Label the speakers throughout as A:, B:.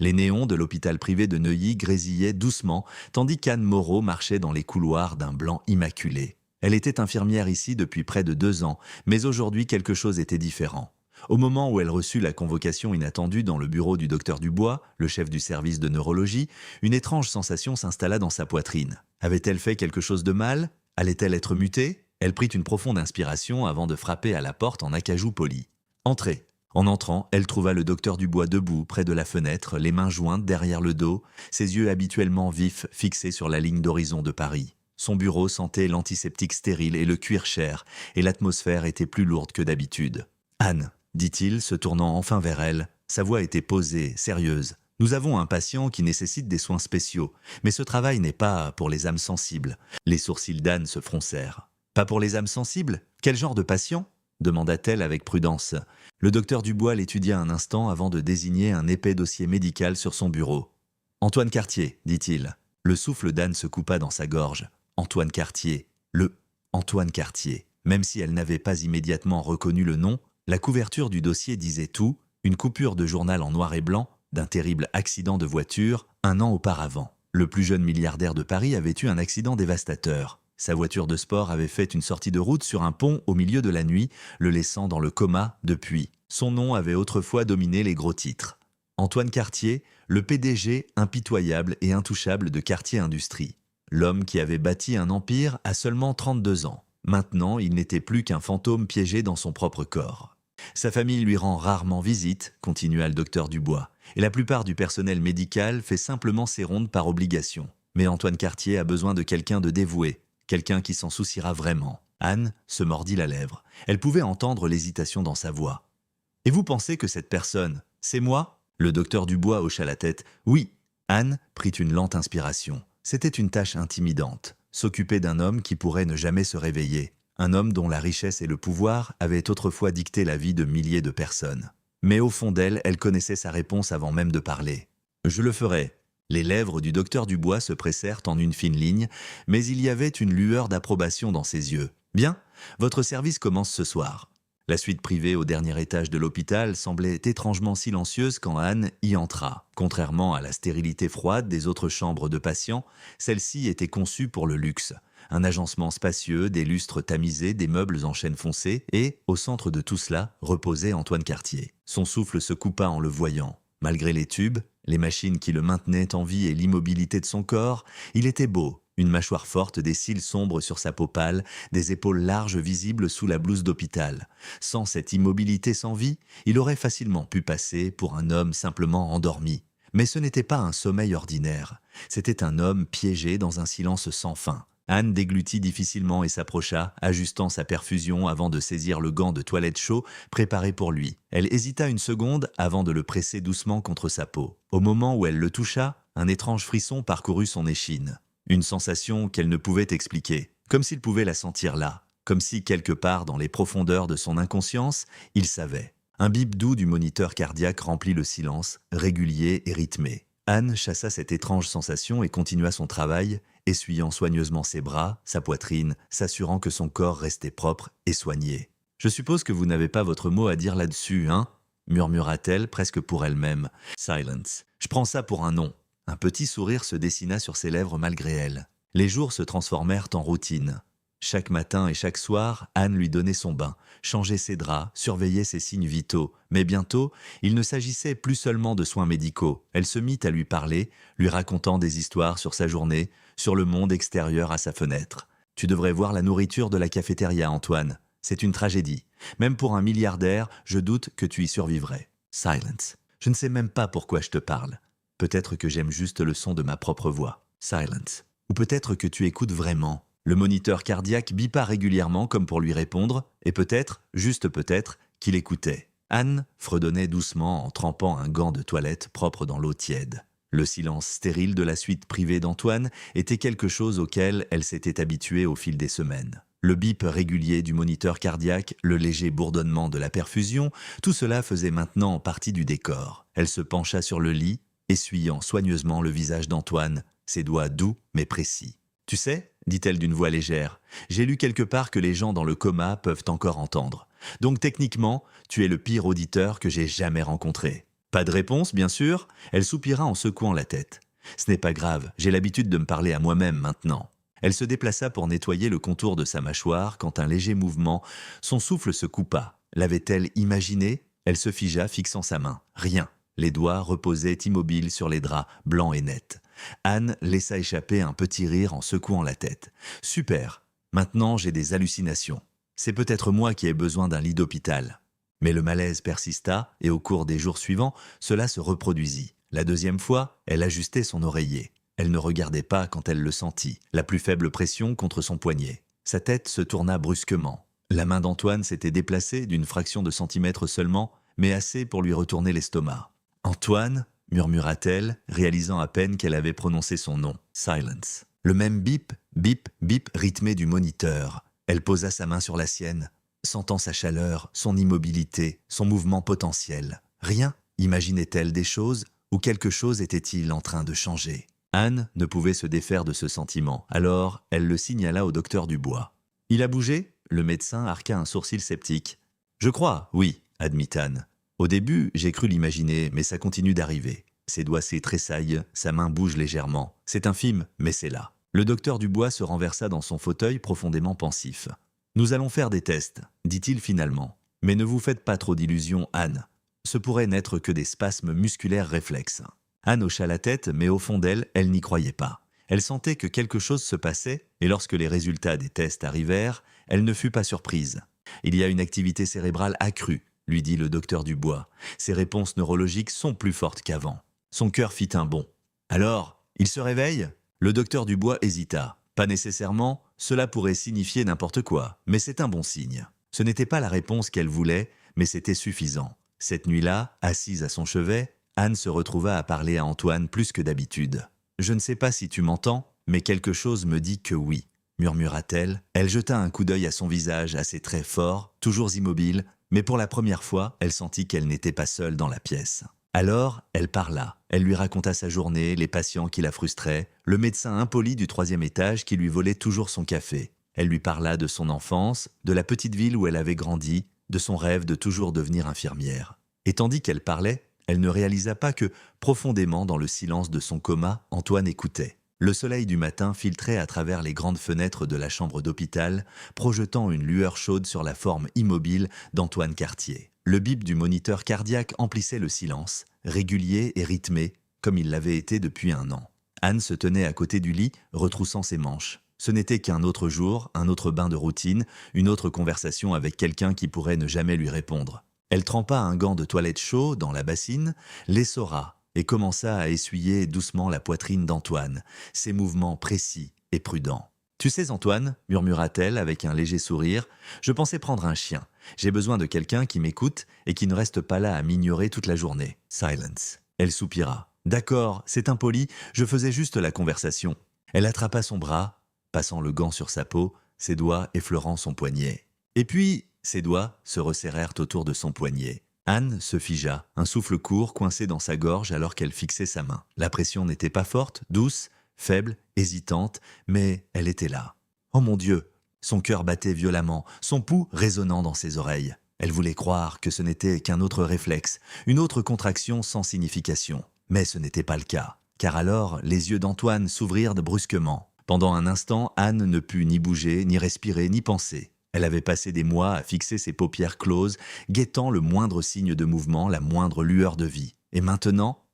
A: Les néons de l'hôpital privé de Neuilly grésillaient doucement, tandis qu'Anne Moreau marchait dans les couloirs d'un blanc immaculé. Elle était infirmière ici depuis près de 2 ans, mais aujourd'hui quelque chose était différent. Au moment où elle reçut la convocation inattendue dans le bureau du docteur Dubois, le chef du service de neurologie, une étrange sensation s'installa dans sa poitrine. Avait-elle fait quelque chose de mal? Allait-elle être mutée? Elle prit une profonde inspiration avant de frapper à la porte en acajou poli. « Entrez !» En entrant, elle trouva le docteur Dubois debout près de la fenêtre, les mains jointes derrière le dos, ses yeux habituellement vifs fixés sur la ligne d'horizon de Paris. Son bureau sentait l'antiseptique stérile et le cuir cher, et l'atmosphère était plus lourde que d'habitude. « Anne !» dit-il, se tournant enfin vers elle. Sa voix était posée, sérieuse. « Nous avons un patient qui nécessite des soins spéciaux, mais ce travail n'est pas pour les âmes sensibles. » Les sourcils d'Anne se froncèrent. « Pas pour les âmes sensibles? Quel genre de patient ?» demanda-t-elle avec prudence. Le docteur Dubois l'étudia un instant avant de désigner un épais dossier médical sur son bureau. « Antoine Cartier, dit-il. » Le souffle d'Anne se coupa dans sa gorge. Antoine Cartier. Le Antoine Cartier. Même si elle n'avait pas immédiatement reconnu le nom, la couverture du dossier disait tout, une coupure de journal en noir et blanc, d'un terrible accident de voiture, 1 an auparavant. Le plus jeune milliardaire de Paris avait eu un accident dévastateur. Sa voiture de sport avait fait une sortie de route sur un pont au milieu de la nuit, le laissant dans le coma depuis. Son nom avait autrefois dominé les gros titres. Antoine Cartier, le PDG impitoyable et intouchable de Cartier Industrie. L'homme qui avait bâti un empire à seulement 32 ans. Maintenant, il n'était plus qu'un fantôme piégé dans son propre corps. Sa famille lui rend rarement visite, continua le docteur Dubois, et la plupart du personnel médical fait simplement ses rondes par obligation. Mais Antoine Cartier a besoin de quelqu'un de dévoué, quelqu'un qui s'en souciera vraiment. Anne se mordit la lèvre. Elle pouvait entendre l'hésitation dans sa voix. « Et vous pensez que cette personne, c'est moi ?» Le docteur Dubois hocha la tête. « Oui. » Anne prit une lente inspiration. C'était une tâche intimidante. S'occuper d'un homme qui pourrait ne jamais se réveiller. Un homme dont la richesse et le pouvoir avaient autrefois dicté la vie de milliers de personnes. Mais au fond d'elle, elle connaissait sa réponse avant même de parler. « Je le ferai. » Les lèvres du docteur Dubois se pressèrent en une fine ligne, mais il y avait une lueur d'approbation dans ses yeux. « Bien, votre service commence ce soir. » La suite privée au dernier étage de l'hôpital semblait étrangement silencieuse quand Anne y entra. Contrairement à la stérilité froide des autres chambres de patients, celle-ci était conçue pour le luxe. Un agencement spacieux, des lustres tamisés, des meubles en chêne foncé, et, au centre de tout cela, reposait Antoine Cartier. Son souffle se coupa en le voyant. Malgré les tubes, les machines qui le maintenaient en vie et l'immobilité de son corps, il était beau. Une mâchoire forte, des cils sombres sur sa peau pâle, des épaules larges visibles sous la blouse d'hôpital. Sans cette immobilité sans vie, il aurait facilement pu passer pour un homme simplement endormi. Mais ce n'était pas un sommeil ordinaire. C'était un homme piégé dans un silence sans fin. Anne déglutit difficilement et s'approcha, ajustant sa perfusion avant de saisir le gant de toilette chaud préparé pour lui. Elle hésita une seconde avant de le presser doucement contre sa peau. Au moment où elle le toucha, un étrange frisson parcourut son échine. Une sensation qu'elle ne pouvait expliquer, comme s'il pouvait la sentir là, comme si quelque part dans les profondeurs de son inconscience, il savait. Un bip doux du moniteur cardiaque remplit le silence, régulier et rythmé. Anne chassa cette étrange sensation et continua son travail, essuyant soigneusement ses bras, sa poitrine, s'assurant que son corps restait propre et soigné. « Je suppose que vous n'avez pas votre mot à dire là-dessus, hein ?» murmura-t-elle presque pour elle-même. « Silence. Je prends ça pour un non. » Un petit sourire se dessina sur ses lèvres malgré elle. Les jours se transformèrent en routine. Chaque matin et chaque soir, Anne lui donnait son bain, changeait ses draps, surveillait ses signes vitaux. Mais bientôt, il ne s'agissait plus seulement de soins médicaux. Elle se mit à lui parler, lui racontant des histoires sur sa journée, sur le monde extérieur à sa fenêtre. « Tu devrais voir la nourriture de la cafétéria, Antoine. C'est une tragédie. Même pour un milliardaire, je doute que tu y survivrais. » Silence. Je ne sais même pas pourquoi je te parle. Peut-être que j'aime juste le son de ma propre voix. Silence. Ou peut-être que tu écoutes vraiment. Le moniteur cardiaque bipa régulièrement comme pour lui répondre, et peut-être, juste peut-être, qu'il écoutait. Anne fredonnait doucement en trempant un gant de toilette propre dans l'eau tiède. Le silence stérile de la suite privée d'Antoine était quelque chose auquel elle s'était habituée au fil des semaines. Le bip régulier du moniteur cardiaque, le léger bourdonnement de la perfusion, tout cela faisait maintenant partie du décor. Elle se pencha sur le lit, essuyant soigneusement le visage d'Antoine, ses doigts doux mais précis. « Tu sais, dit-elle d'une voix légère, j'ai lu quelque part que les gens dans le coma peuvent encore entendre. Donc techniquement, tu es le pire auditeur que j'ai jamais rencontré. Pas de réponse, bien sûr. Elle soupira en secouant la tête. Ce n'est pas grave, j'ai l'habitude de me parler à moi-même maintenant. Elle se déplaça pour nettoyer le contour de sa mâchoire quand un léger mouvement, son souffle se coupa. L'avait-elle imaginé? Elle se figea, fixant sa main. Rien. Les doigts reposaient immobiles sur les draps, blancs et nets. Anne laissa échapper un petit rire en secouant la tête. Super. Maintenant, j'ai des hallucinations. C'est peut-être moi qui ai besoin d'un lit d'hôpital. Mais le malaise persista et au cours des jours suivants, cela se reproduisit. La deuxième fois, elle ajustait son oreiller. Elle ne regardait pas quand elle le sentit, la plus faible pression contre son poignet. Sa tête se tourna brusquement. La main d'Antoine s'était déplacée d'une fraction de centimètre seulement, mais assez pour lui retourner l'estomac. « Antoine » murmura-t-elle, réalisant à peine qu'elle avait prononcé son nom. Silence. Le même bip, bip, bip rythmé du moniteur. Elle posa sa main sur la sienne, sentant sa chaleur, son immobilité, son mouvement potentiel. Rien? Imaginait-elle des choses ou quelque chose était-il en train de changer? Anne ne pouvait se défaire de ce sentiment, alors elle le signala au docteur Dubois. « Il a bougé ?» Le médecin arqua un sourcil sceptique. « Je crois, oui, » admit Anne. « Au début, j'ai cru l'imaginer, mais ça continue d'arriver. Ses doigts tressaillent, sa main bouge légèrement. C'est infime, mais c'est là. » Le docteur Dubois se renversa dans son fauteuil profondément pensif. « Nous allons faire des tests, » dit-il finalement. « Mais ne vous faites pas trop d'illusions, Anne. Ce pourrait n'être que des spasmes musculaires réflexes. » Anne hocha la tête, mais au fond d'elle, elle n'y croyait pas. Elle sentait que quelque chose se passait, et lorsque les résultats des tests arrivèrent, elle ne fut pas surprise. « Il y a une activité cérébrale accrue, » lui dit le docteur Dubois. « Ses réponses neurologiques sont plus fortes qu'avant. » Son cœur fit un bond. « Alors, il se réveille ?» Le docteur Dubois hésita. « Pas nécessairement, cela pourrait signifier n'importe quoi, mais c'est un bon signe. » Ce n'était pas la réponse qu'elle voulait, mais c'était suffisant. Cette nuit-là, assise à son chevet, Anne se retrouva à parler à Antoine plus que d'habitude. « Je ne sais pas si tu m'entends, mais quelque chose me dit que oui, » murmura-t-elle. Elle jeta un coup d'œil à son visage, à ses traits forts, toujours immobiles, mais pour la première fois, elle sentit qu'elle n'était pas seule dans la pièce. Alors, elle parla. Elle lui raconta sa journée, les patients qui la frustraient, le médecin impoli du 3e étage qui lui volait toujours son café. Elle lui parla de son enfance, de la petite ville où elle avait grandi, de son rêve de toujours devenir infirmière. Et tandis qu'elle parlait, elle ne réalisa pas que, profondément dans le silence de son coma, Antoine écoutait. Le soleil du matin filtrait à travers les grandes fenêtres de la chambre d'hôpital, projetant une lueur chaude sur la forme immobile d'Antoine Cartier. Le bip du moniteur cardiaque emplissait le silence, régulier et rythmé, comme il l'avait été depuis un an. Anne se tenait à côté du lit, retroussant ses manches. Ce n'était qu'un autre jour, un autre bain de routine, une autre conversation avec quelqu'un qui pourrait ne jamais lui répondre. Elle trempa un gant de toilette chaud dans la bassine, l'essora et commença à essuyer doucement la poitrine d'Antoine, ses mouvements précis et prudents. « Tu sais Antoine, » murmura-t-elle avec un léger sourire, « je pensais prendre un chien. J'ai besoin de quelqu'un qui m'écoute et qui ne reste pas là à m'ignorer toute la journée. » Silence. Elle soupira. « D'accord, c'est impoli, je faisais juste la conversation. » Elle attrapa son bras, passant le gant sur sa peau, ses doigts effleurant son poignet. Et puis, ses doigts se resserrèrent autour de son poignet. Anne se figea, un souffle court coincé dans sa gorge alors qu'elle fixait sa main. La pression n'était pas forte, douce, faible, hésitante, mais elle était là. Oh mon Dieu! Son cœur battait violemment, son pouls résonnant dans ses oreilles. Elle voulait croire que ce n'était qu'un autre réflexe, une autre contraction sans signification. Mais ce n'était pas le cas, car alors les yeux d'Antoine s'ouvrirent brusquement. Pendant un instant, Anne ne put ni bouger, ni respirer, ni penser. Elle avait passé des mois à fixer ses paupières closes, guettant le moindre signe de mouvement, la moindre lueur de vie. Et maintenant,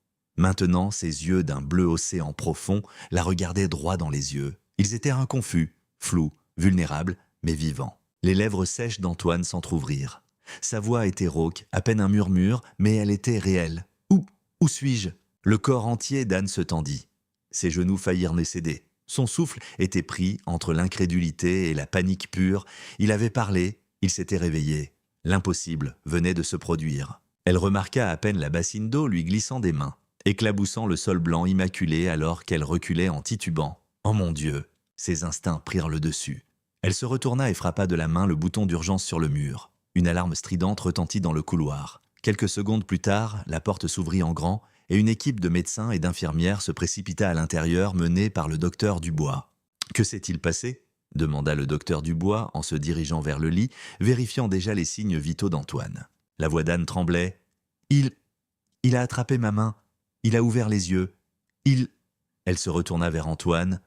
A: ses yeux d'un bleu océan profond la regardaient droit dans les yeux. Ils étaient inconfus, flous, vulnérables, mais vivants. Les lèvres sèches d'Antoine s'entr'ouvrirent. Sa voix était rauque, à peine un murmure, mais elle était réelle. « Où suis-je » Le corps entier d'Anne se tendit. Ses genoux faillirent céder. Son souffle était pris entre l'incrédulité et la panique pure. Il avait parlé, il s'était réveillé. L'impossible venait de se produire. Elle remarqua à peine la bassine d'eau lui glissant des mains, éclaboussant le sol blanc immaculé alors qu'elle reculait en titubant. Oh mon Dieu! Ses instincts prirent le dessus. Elle se retourna et frappa de la main le bouton d'urgence sur le mur. Une alarme stridente retentit dans le couloir. Quelques secondes plus tard, la porte s'ouvrit en grand et une équipe de médecins et d'infirmières se précipita à l'intérieur menée par le docteur Dubois. « Que s'est-il passé ?» demanda le docteur Dubois en se dirigeant vers le lit, vérifiant déjà les signes vitaux d'Antoine. La voix d'Anne tremblait. « Il a attrapé ma main. Il a ouvert les yeux. Il... Elle se retourna vers Antoine,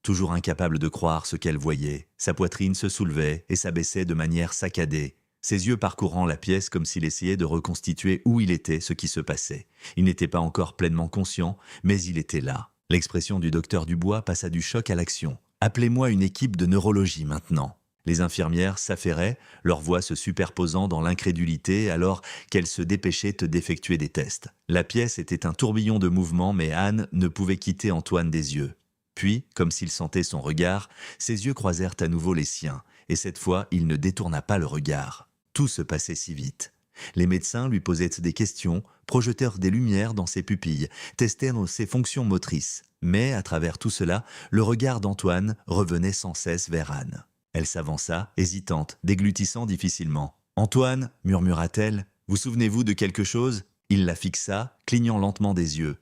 A: toujours incapable de croire ce qu'elle voyait. Sa poitrine se soulevait et s'abaissait de manière saccadée, ses yeux parcourant la pièce comme s'il essayait de reconstituer où il était, ce qui se passait. Il n'était pas encore pleinement conscient, mais il était là. L'expression du docteur Dubois passa du choc à l'action. « Appelez-moi une équipe de neurologie maintenant ». Les infirmières s'affairaient, leur voix se superposant dans l'incrédulité alors qu'elles se dépêchaient d'effectuer des tests. La pièce était un tourbillon de mouvements, mais Anne ne pouvait quitter Antoine des yeux. Puis, comme s'il sentait son regard, ses yeux croisèrent à nouveau les siens, et cette fois, il ne détourna pas le regard. Tout se passait si vite. Les médecins lui posaient des questions, projetèrent des lumières dans ses pupilles, testèrent ses fonctions motrices. Mais, à travers tout cela, le regard d'Antoine revenait sans cesse vers Anne. Elle s'avança, hésitante, déglutissant difficilement. « Antoine, murmura-t-elle, vous souvenez-vous de quelque chose ?» Il la fixa, clignant lentement des yeux.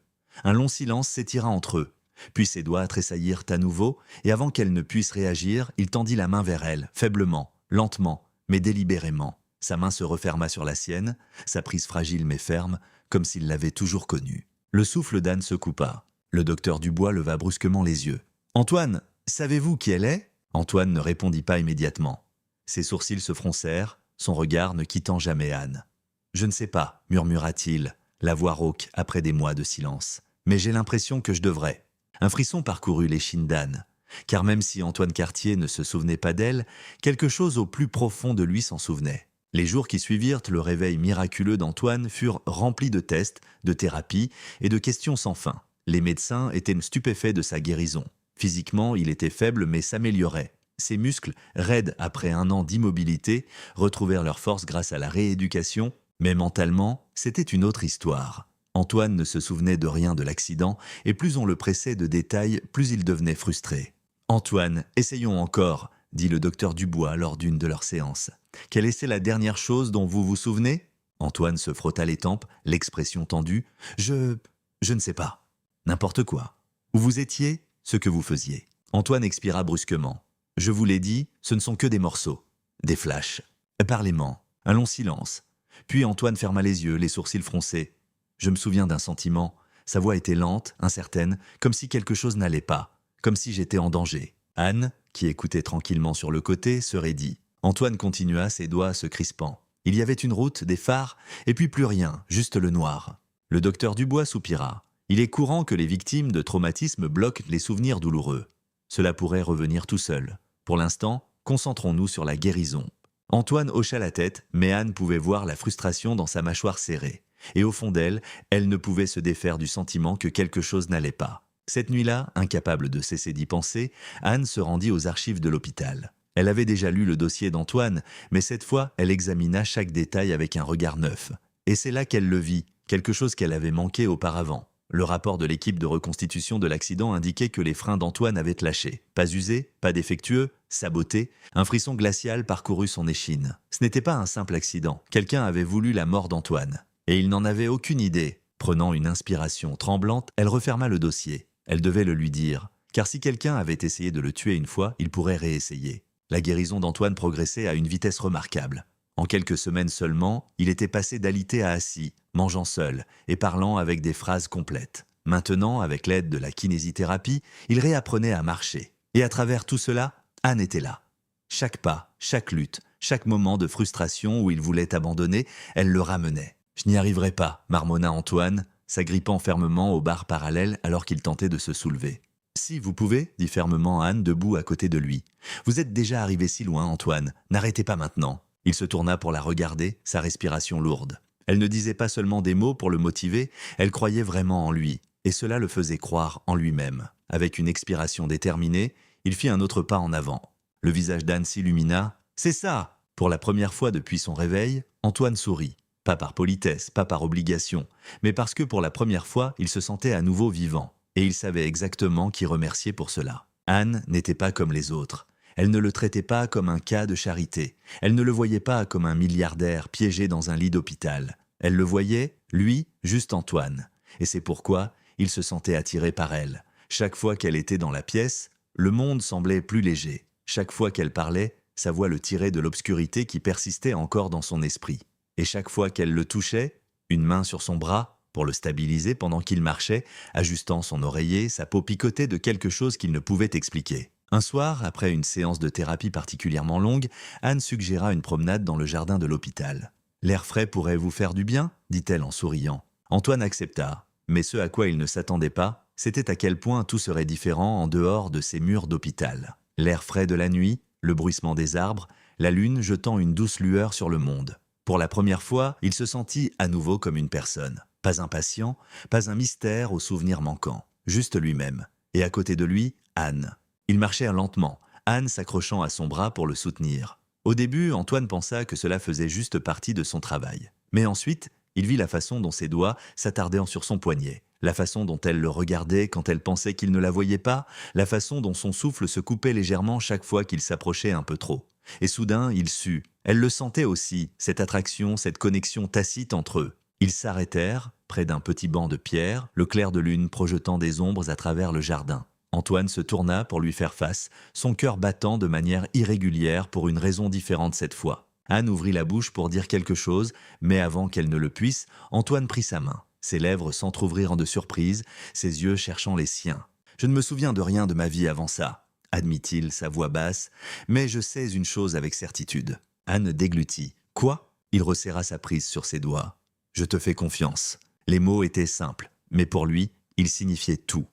A: Un long silence s'étira entre eux. Puis ses doigts tressaillirent à nouveau, et avant qu'elle ne puisse réagir, il tendit la main vers elle, faiblement, lentement, mais délibérément. Sa main se referma sur la sienne, sa prise fragile mais ferme, comme s'il l'avait toujours connue. Le souffle d'Anne se coupa. Le docteur Dubois leva brusquement les yeux. « Antoine, savez-vous qui elle est ?» Antoine ne répondit pas immédiatement. Ses sourcils se froncèrent, son regard ne quittant jamais Anne. « Je ne sais pas, murmura-t-il, la voix rauque après des mois de silence. Mais j'ai l'impression que je devrais. » Un frisson parcourut l'échine d'Anne, car même si Antoine Cartier ne se souvenait pas d'elle, quelque chose au plus profond de lui s'en souvenait. Les jours qui suivirent le réveil miraculeux d'Antoine furent remplis de tests, de thérapies et de questions sans fin. Les médecins étaient stupéfaits de sa guérison. Physiquement, il était faible mais s'améliorait. Ses muscles, raides après un an d'immobilité, retrouvèrent leur force grâce à la rééducation, mais mentalement, c'était une autre histoire. Antoine ne se souvenait de rien de l'accident, et plus on le pressait de détails, plus il devenait frustré. « Antoine, essayons encore », dit le docteur Dubois lors d'une de leurs séances. « Quelle était la dernière chose dont vous vous souvenez ?» Antoine se frotta les tempes, l'expression tendue. « Je ne sais pas. N'importe quoi. Où vous étiez ? Ce que vous faisiez. » Antoine expira brusquement. « Je vous l'ai dit, ce ne sont que des morceaux. Des flashs. Parlez-moi. » Un long silence. Puis Antoine ferma les yeux, les sourcils froncés. « Je me souviens d'un sentiment. Sa voix était lente, incertaine, comme si quelque chose n'allait pas, comme si j'étais en danger. » Anne, qui écoutait tranquillement sur le côté, se raidit. Antoine continua, ses doigts se crispant. Il y avait une route, des phares, et puis plus rien, juste le noir. Le docteur Dubois soupira. Il est courant que les victimes de traumatismes bloquent les souvenirs douloureux. Cela pourrait revenir tout seul. Pour l'instant, concentrons-nous sur la guérison. Antoine hocha la tête, mais Anne pouvait voir la frustration dans sa mâchoire serrée. Et au fond d'elle, elle ne pouvait se défaire du sentiment que quelque chose n'allait pas. Cette nuit-là, incapable de cesser d'y penser, Anne se rendit aux archives de l'hôpital. Elle avait déjà lu le dossier d'Antoine, mais cette fois, elle examina chaque détail avec un regard neuf. Et c'est là qu'elle le vit, quelque chose qu'elle avait manqué auparavant. Le rapport de l'équipe de reconstitution de l'accident indiquait que les freins d'Antoine avaient lâché. Pas usés, pas défectueux, sabotés. Un frisson glacial parcourut son échine. Ce n'était pas un simple accident. Quelqu'un avait voulu la mort d'Antoine. Et il n'en avait aucune idée. Prenant une inspiration tremblante, elle referma le dossier. Elle devait le lui dire. Car si quelqu'un avait essayé de le tuer une fois, il pourrait réessayer. La guérison d'Antoine progressait à une vitesse remarquable. En quelques semaines seulement, il était passé d'alité à assis, mangeant seul et parlant avec des phrases complètes. Maintenant, avec l'aide de la kinésithérapie, il réapprenait à marcher. Et à travers tout cela, Anne était là. Chaque pas, chaque lutte, chaque moment de frustration où il voulait abandonner, elle le ramenait. « Je n'y arriverai pas », marmonna Antoine, s'agrippant fermement aux barres parallèles alors qu'il tentait de se soulever. « Si, vous pouvez », dit fermement Anne debout à côté de lui. « Vous êtes déjà arrivé si loin, Antoine. N'arrêtez pas maintenant. » Il se tourna pour la regarder, sa respiration lourde. Elle ne disait pas seulement des mots pour le motiver, elle croyait vraiment en lui, et cela le faisait croire en lui-même. Avec une expiration déterminée, il fit un autre pas en avant. Le visage d'Anne s'illumina. « C'est ça !» Pour la première fois depuis son réveil, Antoine sourit. Pas par politesse, pas par obligation, mais parce que pour la première fois, il se sentait à nouveau vivant. Et il savait exactement qui remercier pour cela. Anne n'était pas comme les autres. Elle ne le traitait pas comme un cas de charité. Elle ne le voyait pas comme un milliardaire piégé dans un lit d'hôpital. Elle le voyait, lui, juste Antoine. Et c'est pourquoi il se sentait attiré par elle. Chaque fois qu'elle était dans la pièce, le monde semblait plus léger. Chaque fois qu'elle parlait, sa voix le tirait de l'obscurité qui persistait encore dans son esprit. Et chaque fois qu'elle le touchait, une main sur son bras, pour le stabiliser pendant qu'il marchait, ajustant son oreiller, sa peau picotait de quelque chose qu'il ne pouvait expliquer. Un soir, après une séance de thérapie particulièrement longue, Anne suggéra une promenade dans le jardin de l'hôpital. « L'air frais pourrait vous faire du bien ?» dit-elle en souriant. Antoine accepta, mais ce à quoi il ne s'attendait pas, c'était à quel point tout serait différent en dehors de ces murs d'hôpital. L'air frais de la nuit, le bruissement des arbres, la lune jetant une douce lueur sur le monde. Pour la première fois, il se sentit à nouveau comme une personne. Pas un patient, pas un mystère aux souvenirs manquants, juste lui-même. Et à côté de lui, Anne. Il marchait lentement, Anne s'accrochant à son bras pour le soutenir. Au début, Antoine pensa que cela faisait juste partie de son travail. Mais ensuite, il vit la façon dont ses doigts s'attardaient sur son poignet, la façon dont elle le regardait quand elle pensait qu'il ne la voyait pas, la façon dont son souffle se coupait légèrement chaque fois qu'il s'approchait un peu trop. Et soudain, il sut. Elle le sentait aussi, cette attraction, cette connexion tacite entre eux. Ils s'arrêtèrent, près d'un petit banc de pierre, le clair de lune projetant des ombres à travers le jardin. Antoine se tourna pour lui faire face, son cœur battant de manière irrégulière pour une raison différente cette fois. Anne ouvrit la bouche pour dire quelque chose, mais avant qu'elle ne le puisse, Antoine prit sa main. Ses lèvres s'entr'ouvrirent de surprise, ses yeux cherchant les siens. « Je ne me souviens de rien de ma vie avant ça », admit-il, sa voix basse, « mais je sais une chose avec certitude. » Anne déglutit. « Quoi ?» Il resserra sa prise sur ses doigts. « Je te fais confiance. » Les mots étaient simples, mais pour lui, ils signifiaient tout.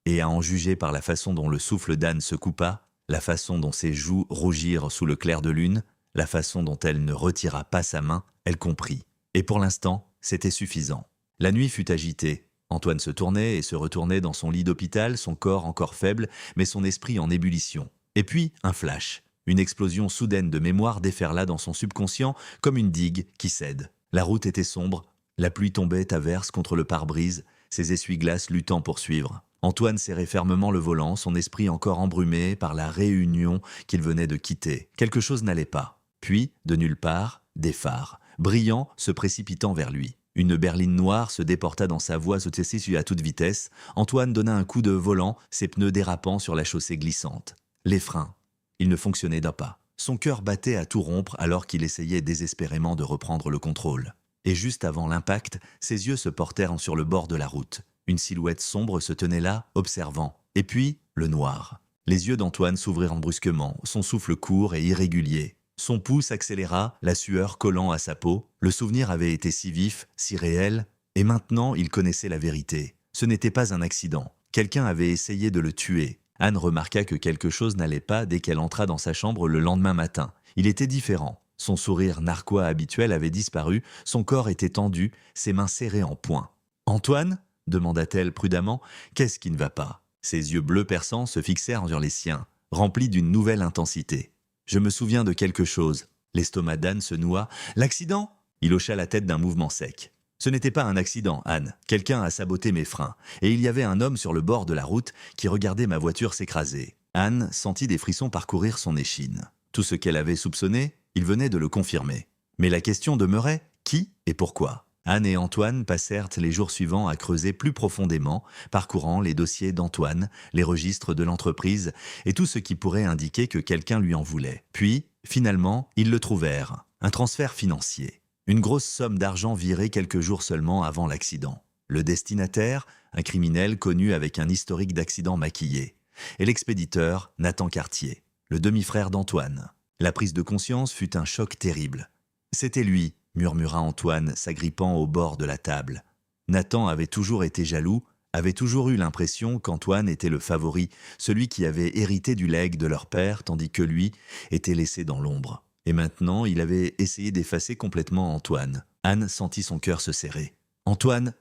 A: Et à en juger par la façon dont le souffle d'Anne se coupa, la façon dont ses joues rougirent sous le clair de lune, la façon dont elle ne retira pas sa main, elle comprit. Et pour l'instant, c'était suffisant. La nuit fut agitée. Antoine se tournait et se retournait dans son lit d'hôpital, son corps encore faible, mais son esprit en ébullition. Et puis, un flash. Une explosion soudaine de mémoire déferla dans son subconscient comme une digue qui cède. La route était sombre, la pluie tombait à verse contre le pare-brise, ses essuie-glaces luttant pour suivre. Antoine serrait fermement le volant, son esprit encore embrumé par la réunion qu'il venait de quitter. Quelque chose n'allait pas. Puis, de nulle part, des phares, brillants, se précipitant vers lui. Une berline noire se déporta dans sa voie sautillant à toute vitesse. Antoine donna un coup de volant, ses pneus dérapant sur la chaussée glissante. Les freins. Il ne fonctionnait pas. Son cœur battait à tout rompre alors qu'il essayait désespérément de reprendre le contrôle. Et juste avant l'impact, ses yeux se portèrent sur le bord de la route. Une silhouette sombre se tenait là, observant. Et puis, le noir. Les yeux d'Antoine s'ouvrirent brusquement, son souffle court et irrégulier. Son pouls s'accéléra, la sueur collant à sa peau. Le souvenir avait été si vif, si réel, et maintenant il connaissait la vérité. Ce n'était pas un accident. Quelqu'un avait essayé de le tuer. Anne remarqua que quelque chose n'allait pas dès qu'elle entra dans sa chambre le lendemain matin. Il était différent. Son sourire narquois habituel avait disparu, son corps était tendu, ses mains serrées en poing. « Antoine ?» demanda-t-elle prudemment. « Qu'est-ce qui ne va pas ?» Ses yeux bleus perçants se fixèrent sur les siens, remplis d'une nouvelle intensité. « Je me souviens de quelque chose. » L'estomac d'Anne se noua. « L'accident ?» Il hocha la tête d'un mouvement sec. « Ce n'était pas un accident, Anne. Quelqu'un a saboté mes freins. Et il y avait un homme sur le bord de la route qui regardait ma voiture s'écraser. » Anne sentit des frissons parcourir son échine. Tout ce qu'elle avait soupçonné, il venait de le confirmer. Mais la question demeurait « qui et pourquoi ?» Anne et Antoine passèrent les jours suivants à creuser plus profondément, parcourant les dossiers d'Antoine, les registres de l'entreprise et tout ce qui pourrait indiquer que quelqu'un lui en voulait. Puis, finalement, ils le trouvèrent. Un transfert financier. Une grosse somme d'argent virée quelques jours seulement avant l'accident. Le destinataire, un criminel connu avec un historique d'accidents maquillés. Et l'expéditeur, Nathan Cartier, le demi-frère d'Antoine. La prise de conscience fut un choc terrible. C'était lui, murmura Antoine, s'agrippant au bord de la table. Nathan avait toujours été jaloux, avait toujours eu l'impression qu'Antoine était le favori, celui qui avait hérité du legs de leur père, tandis que lui était laissé dans l'ombre. Et maintenant, il avait essayé d'effacer complètement Antoine. Anne sentit son cœur se serrer. Antoine,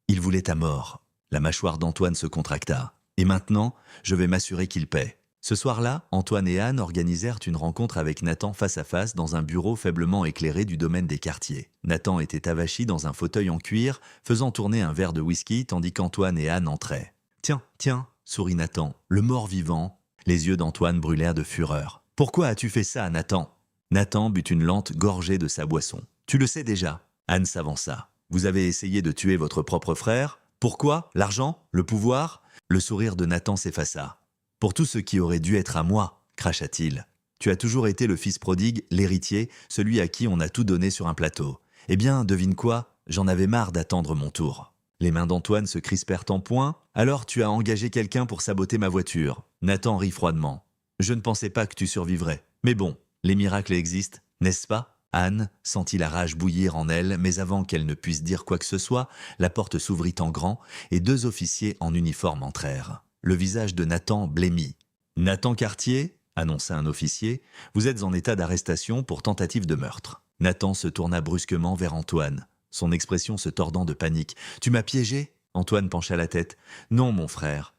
A: il voulait ta mort. La mâchoire d'Antoine se contracta. Et maintenant, je vais m'assurer qu'il paie. Ce soir-là, Antoine et Anne organisèrent une rencontre avec Nathan face à face dans un bureau faiblement éclairé du domaine des quartiers. Nathan était avachi dans un fauteuil en cuir, faisant tourner un verre de whisky tandis qu'Antoine et Anne entraient. « Tiens, sourit Nathan, le mort-vivant. » Les yeux d'Antoine brûlèrent de fureur. « Pourquoi as-tu fait ça, Nathan ?» Nathan but une lente gorgée de sa boisson. « Tu le sais déjà. » Anne s'avança. « Vous avez essayé de tuer votre propre frère. Pourquoi ? L'argent ? Le pouvoir ?» Le sourire de Nathan s'effaça. « Pour tout ce qui aurait dû être à moi, cracha-t-il. Tu as toujours été le fils prodigue, l'héritier, celui à qui on a tout donné sur un plateau. Eh bien, devine quoi ? J'en avais marre d'attendre mon tour. » Les mains d'Antoine se crispèrent en poing. « Alors tu as engagé quelqu'un pour saboter ma voiture ?» Nathan rit froidement. « Je ne pensais pas que tu survivrais. Mais bon, les miracles existent, n'est-ce pas ?» Anne sentit la rage bouillir en elle, mais avant qu'elle ne puisse dire quoi que ce soit, la porte s'ouvrit en grand et 2 officiers en uniforme entrèrent. Le visage de Nathan blêmit. « Nathan Cartier ?» annonça un officier. « Vous êtes en état d'arrestation pour tentative de meurtre. » Nathan se tourna brusquement vers Antoine, son expression se tordant de panique. « Tu m'as piégé ?» Antoine pencha la tête. « Non, mon frère.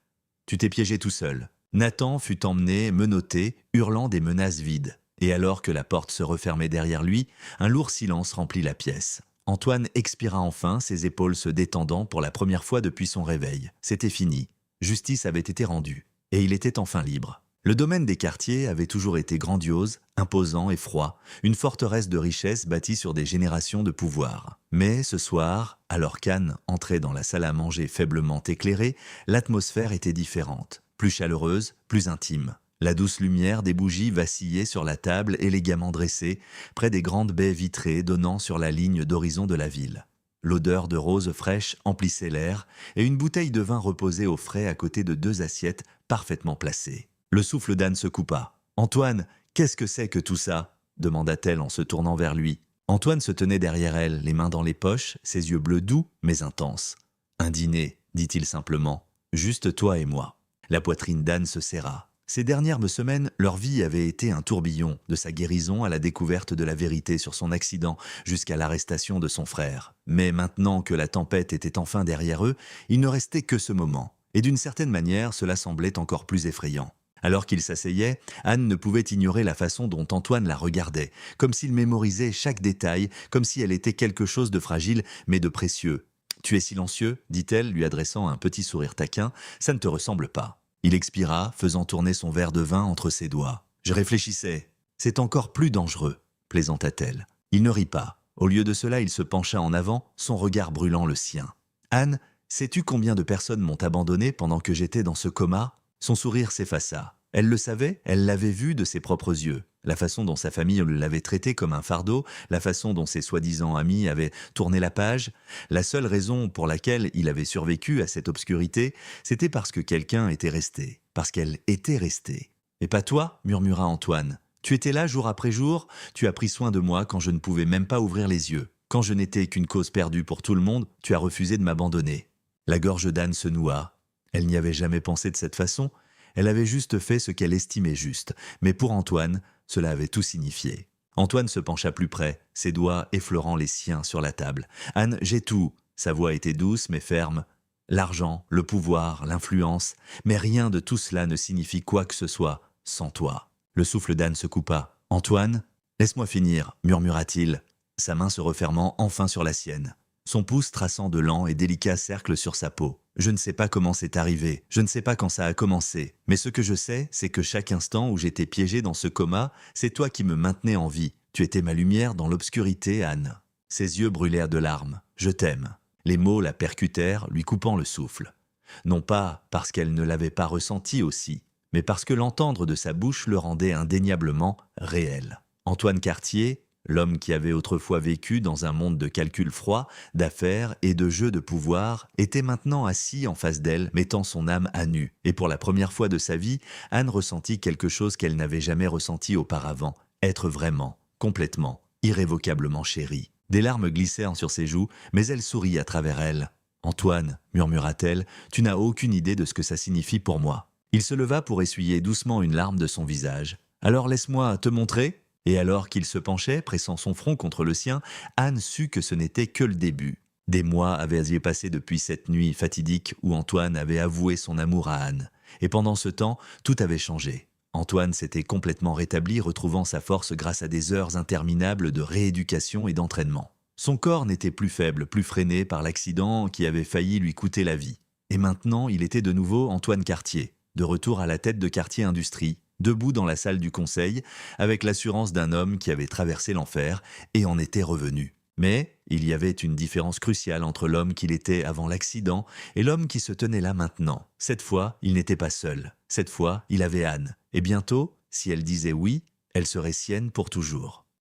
A: Tu t'es piégé tout seul. » Nathan fut emmené, menotté, hurlant des menaces vides. Et alors que la porte se refermait derrière lui, un lourd silence remplit la pièce. Antoine expira enfin, ses épaules se détendant pour la première fois depuis son réveil. C'était fini. Justice avait été rendue. Et il était enfin libre. Le domaine des Cartier avait toujours été grandiose, imposant et froid, une forteresse de richesse bâtie sur des générations de pouvoir. Mais ce soir, alors qu'Anne entrait dans la salle à manger faiblement éclairée, l'atmosphère était différente, plus chaleureuse, plus intime. La douce lumière des bougies vacillait sur la table élégamment dressée, près des grandes baies vitrées donnant sur la ligne d'horizon de la ville. L'odeur de roses fraîches emplissait l'air et une bouteille de vin reposait au frais à côté de 2 assiettes parfaitement placées. Le souffle d'Anne se coupa. « Antoine, qu'est-ce que c'est que tout ça ?» demanda-t-elle en se tournant vers lui. Antoine se tenait derrière elle, les mains dans les poches, ses yeux bleus doux mais intenses. « Un dîner, dit-il simplement. Juste toi et moi. » La poitrine d'Anne se serra. Ces dernières semaines, leur vie avait été un tourbillon, de sa guérison à la découverte de la vérité sur son accident, jusqu'à l'arrestation de son frère. Mais maintenant que la tempête était enfin derrière eux, il ne restait que ce moment. Et d'une certaine manière, cela semblait encore plus effrayant. Alors qu'il s'asseyait, Anne ne pouvait ignorer la façon dont Antoine la regardait, comme s'il mémorisait chaque détail, comme si elle était quelque chose de fragile, mais de précieux. « Tu es silencieux ?» dit-elle, lui adressant un petit sourire taquin. « Ça ne te ressemble pas. » Il expira, faisant tourner son verre de vin entre ses doigts. « Je réfléchissais. C'est encore plus dangereux, » plaisanta-t-elle. Il ne rit pas. Au lieu de cela, il se pencha en avant, son regard brûlant le sien. « Anne, sais-tu combien de personnes m'ont abandonné pendant que j'étais dans ce coma ?» Son sourire s'effaça. Elle le savait, elle l'avait vu de ses propres yeux. La façon dont sa famille l'avait traité comme un fardeau, la façon dont ses soi-disant amis avaient tourné la page. La seule raison pour laquelle il avait survécu à cette obscurité, c'était parce que quelqu'un était resté, parce qu'elle était restée. « Et pas toi ?» murmura Antoine. « Tu étais là jour après jour, tu as pris soin de moi quand je ne pouvais même pas ouvrir les yeux. Quand je n'étais qu'une cause perdue pour tout le monde, tu as refusé de m'abandonner. » La gorge d'Anne se noua. Elle n'y avait jamais pensé de cette façon. Elle avait juste fait ce qu'elle estimait juste. Mais pour Antoine, cela avait tout signifié. Antoine se pencha plus près, ses doigts effleurant les siens sur la table. « Anne, j'ai tout. » Sa voix était douce mais ferme. « L'argent, le pouvoir, l'influence. Mais rien de tout cela ne signifie quoi que ce soit sans toi. » Le souffle d'Anne se coupa. « Antoine, laisse-moi finir, » murmura-t-il, sa main se refermant enfin sur la sienne. Son pouce traçant de lents et délicats cercles sur sa peau. « Je ne sais pas comment c'est arrivé, je ne sais pas quand ça a commencé, mais ce que je sais, c'est que chaque instant où j'étais piégé dans ce coma, c'est toi qui me maintenais en vie. Tu étais ma lumière dans l'obscurité, Anne. » Ses yeux brûlèrent de larmes. « Je t'aime. » Les mots la percutèrent, lui coupant le souffle. Non pas parce qu'elle ne l'avait pas ressenti aussi, mais parce que l'entendre de sa bouche le rendait indéniablement réel. Antoine Cartier, l'homme qui avait autrefois vécu dans un monde de calculs froids, d'affaires et de jeux de pouvoir, était maintenant assis en face d'elle, mettant son âme à nu. Et pour la première fois de sa vie, Anne ressentit quelque chose qu'elle n'avait jamais ressenti auparavant, être vraiment, complètement, irrévocablement chérie. Des larmes glissèrent sur ses joues, mais elle sourit à travers elles. « Antoine, » murmura-t-elle, « tu n'as aucune idée de ce que ça signifie pour moi. » Il se leva pour essuyer doucement une larme de son visage. « Alors laisse-moi te montrer ?» Et alors qu'il se penchait, pressant son front contre le sien, Anne sut que ce n'était que le début. Des mois avaient passé depuis cette nuit fatidique où Antoine avait avoué son amour à Anne. Et pendant ce temps, tout avait changé. Antoine s'était complètement rétabli, retrouvant sa force grâce à des heures interminables de rééducation et d'entraînement. Son corps n'était plus faible, plus freiné par l'accident qui avait failli lui coûter la vie. Et maintenant, il était de nouveau Antoine Cartier, de retour à la tête de Cartier Industrie, debout dans la salle du conseil, avec l'assurance d'un homme qui avait traversé l'enfer et en était revenu. Mais il y avait une différence cruciale entre l'homme qu'il était avant l'accident et l'homme qui se tenait là maintenant. Cette fois, il n'était pas seul. Cette fois, il avait Anne. Et bientôt, si elle disait oui, elle serait sienne pour toujours.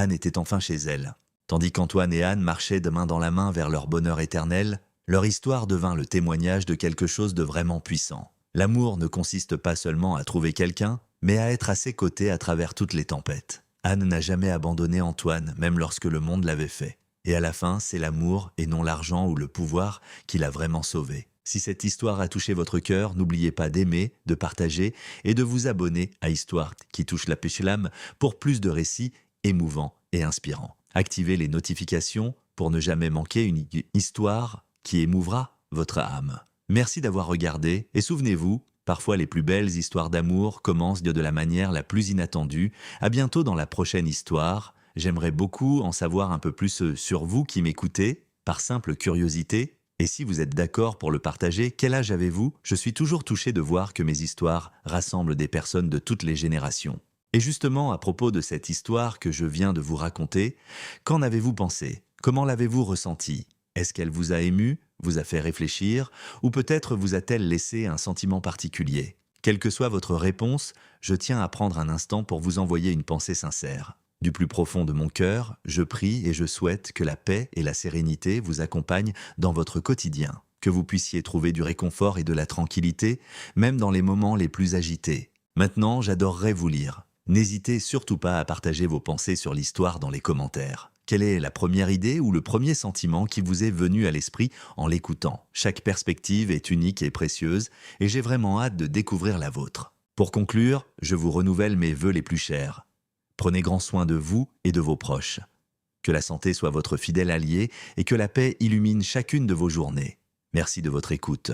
A: Anne était enfin chez elle. Tandis qu'Antoine et Anne marchaient de main dans la main vers leur bonheur éternel, leur histoire devint le témoignage de quelque chose de vraiment puissant. L'amour ne consiste pas seulement à trouver quelqu'un, mais à être à ses côtés à travers toutes les tempêtes. Anne n'a jamais abandonné Antoine, même lorsque le monde l'avait fait. Et à la fin, c'est l'amour et non l'argent ou le pouvoir qui l'a vraiment sauvé. Si cette histoire a touché votre cœur, n'oubliez pas d'aimer, de partager et de vous abonner à Histoire qui touche la pêche l'âme pour plus de récits émouvants et inspirants. Activez les notifications pour ne jamais manquer une histoire qui émouvra votre âme. Merci d'avoir regardé et souvenez-vous, parfois les plus belles histoires d'amour commencent de la manière la plus inattendue. À bientôt dans la prochaine histoire. J'aimerais beaucoup en savoir un peu plus sur vous qui m'écoutez, par simple curiosité. Et si vous êtes d'accord pour le partager, quel âge avez-vous? Je suis toujours touché de voir que mes histoires rassemblent des personnes de toutes les générations. Et justement, à propos de cette histoire que je viens de vous raconter, qu'en avez-vous pensé? Comment l'avez-vous ressentie? Est-ce qu'elle vous a ému, vous a fait réfléchir, ou peut-être vous a-t-elle laissé un sentiment particulier? Quelle que soit votre réponse, je tiens à prendre un instant pour vous envoyer une pensée sincère. Du plus profond de mon cœur, je prie et je souhaite que la paix et la sérénité vous accompagnent dans votre quotidien, que vous puissiez trouver du réconfort et de la tranquillité, même dans les moments les plus agités. Maintenant, j'adorerais vous lire. N'hésitez surtout pas à partager vos pensées sur l'histoire dans les commentaires. Quelle est la première idée ou le premier sentiment qui vous est venu à l'esprit en l'écoutant? Chaque perspective est unique et précieuse et j'ai vraiment hâte de découvrir la vôtre. Pour conclure, je vous renouvelle mes vœux les plus chers. Prenez grand soin de vous et de vos proches. Que la santé soit votre fidèle allié et que la paix illumine chacune de vos journées. Merci de votre écoute.